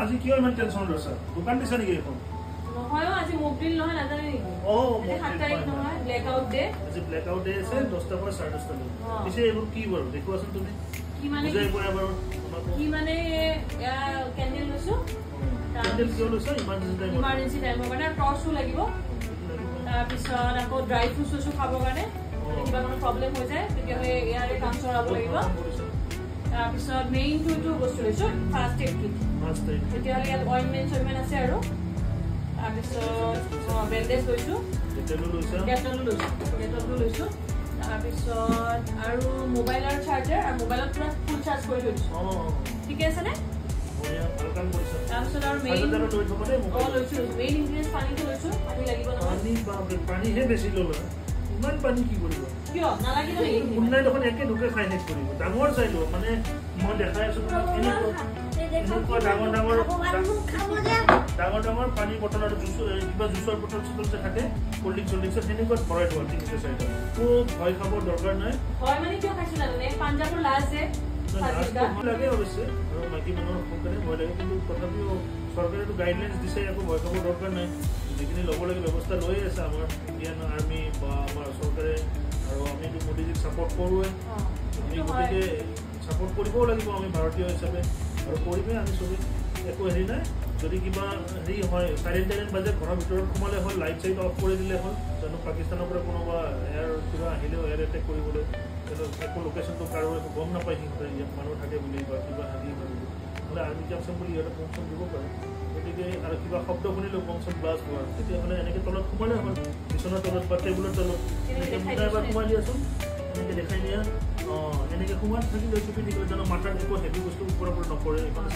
আজি কিয় ইমান টেনচন লৈছা দোকান দিছা নেকি এখন নহয় আজি মোবাইল নহয় নাজানে নেকি ও 7 তাৰিখ নহয় ব্লেকআউট ডে আজি ব্লেকআউট ডে আছে 10টা পৰা 10:30 লৈ পিছে এইবোৰ কি বাৰু দেখুৱাচোন তুমি কি মানে বুজাই পৰা বাৰু কি মানে ক্যান্ডেল লৈছো ক্যান্ডেল কিয় লৈছা ইমাৰ্জেন্সি টাইমৰ কাৰণে টৰ্চো লাগিব তাৰ পিছত আকৌ ড্ৰাই ফ্ৰুটছ লৈছো খাবৰ কাৰণে কিবা কোনো প্ৰবলেম হৈ যায় তেতিয়াহ'লে ইয়াৰে কাম চলাব লাগিব তাৰ পিছত মেইন টু বস্তু লৈছো ফাৰ্ষ্ট এড কিট তেতিয়াহ'লে ইয়াত অইনমেণ্ট আছে আৰু তাৰ পিছত বেণ্ডেজ লৈছো ডেটলো লৈছো তাৰ পিছত আৰু মোবাইলৰ চাৰ্জাৰ আৰু মোবাইলত পুৰা ফুল চাৰ্জ কৰি লৈছো ঠিক আছে নে তাৰপিছত আৰু মেইন লৈছো মেইন ইনগ্ৰেডিয়েন্টছ পানীটো লৈছো পানী লাগিব নহয় পানীহে বেছি ল'লা ইমান পানী কি কৰিব কিয় নালাগিব নেকি উন্নয় দেখোন একে ঢুকে খাই শেষ কৰিব ডাঙৰ চাইলো মানে মই দেখাই আছো এনেকুৱা ডাঙৰ পানী বটল আৰু কিবা জুচৰ বটল চটল যে থাকে কোল্ড ড্ৰিংকছ সেনেকুৱাত ভৰাই থোৱা তিনিটা চাৰিটা খুব ভয় খাব দৰকাৰ নাই হয় মানে কিয় খাইছো জানে পাঞ্জাবৰ লাষ্ট যে লাগে অৱশ্যে আৰু বাকী মানুহৰ কাৰণে ভয় লাগে কিন্তু তথাপিও চৰকাৰেতো গাইডলাইনছ দিছে একো ভয় খাব দৰকাৰ নাই যিখিনি ল'ব লাগে ব্যৱস্থা লৈ আছে আমাৰ ইণ্ডিয়ান আৰ্মি বা আমাৰ চৰকাৰে আৰু আমিতো মোদীজীক ছাপোৰ্ট কৰোঁৱে আমি গতিকে ছাপোৰ্ট কৰিবও লাগিব আমি ভাৰতীয় হিচাপে আৰু কৰিমেই আমি চবেই একো হেৰি নাই যদি কিবা হেৰি হয় চাইলেণ্ট বাজে ঘৰৰ ভিতৰত সোমালে হ'ল লাইট চাইট অফ কৰি দিলে হ'ল জানো পাকিস্তানৰ পৰা কোনোবা এয়াৰ কিবা আহিলেও এয়াৰ এটেক কৰিবলৈ একো লোকেশ্যনটো কাৰো একো গম নাপায় সিহঁতে ইয়াত মানুহ থাকে বুলি বা কিবা হাৰি ভাবিব নহ'লে আৰ্মি কেম্পছত বুলি ইহঁতে বম দিব পাৰে গতিকে আৰু কিবা শব্দ শুনিলেও বম ব্লাষ্ট হোৱাৰ তেতিয়াহ'লে এনেকৈ তলত সোমালে হ'ল বিচনাৰ তলত বা টেবুলৰ তলত এনেকৈ মুঠা এবাৰ সোমাই দিয়াচোন এনেকৈ দেখাই দিয়া এনেকৈ সোমাই থাকিলে চুপি থাকিলে জানো মাথাত একো হেভি বস্তু ওপৰৰ পৰা নপৰে এইফালে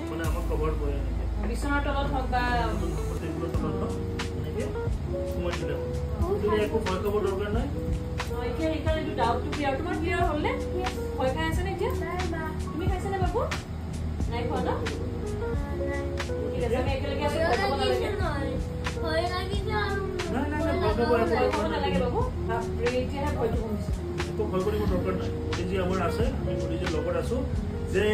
মানে আমাক কভাৰ কৰে এনেকৈ বিচনাৰ তলত হওক বা টেবুলৰ তলত হওক এনেকৈ সোমাই দিলে হ'ল একো ভয় খাব দৰকাৰ নাই এতিয়া সেইকাৰণে ডাউটটো ক্লিয়াৰ তোমাৰ ক্লিয়াৰ হ'ল নে ভয় খাই আছে নে এতিয়া তুমি খাইছা নে বাবু নাই খোৱা ন ঠিক আছে আমি একেলগে আছে ভয় খাব নালাগে বাবু এতিয়াহে ভয়টো কমিছে একো ভয় কৰিব দৰকাৰ নাই মোদীজী আমাৰ আছে আমি মোদীজীৰ লগত আছো যে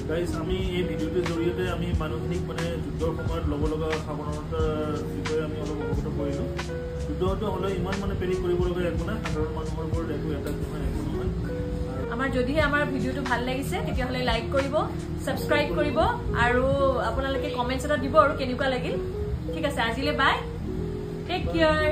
গাইজ আমি এই ভিডিঅ'টোৰ জৰিয়তে আমি মানুহখিনিক মানে যুদ্ধৰ সময়ত ল'ব লগা সাৱধানতাৰ বিষয়ে আমি অলপ অৱগত কৰিলোঁ যুদ্ধটো হ'লে ইমান মানে পেৰি কৰিবলগীয়া একো নাই সাধাৰণ মানুহৰ ওপৰত একো এটাক নহয় একো নহয় আমাৰ যদিহে আমাৰ ভিডিঅ'টো ভাল লাগিছে তেতিয়াহ'লে লাইক কৰিব ছাবস্ক্ৰাইব কৰিব আৰু আপোনালোকে কমেণ্টছ এটা দিব আৰু কেনেকুৱা লাগিল ঠিক আছে আজিলৈ বাই টেক কেয়াৰ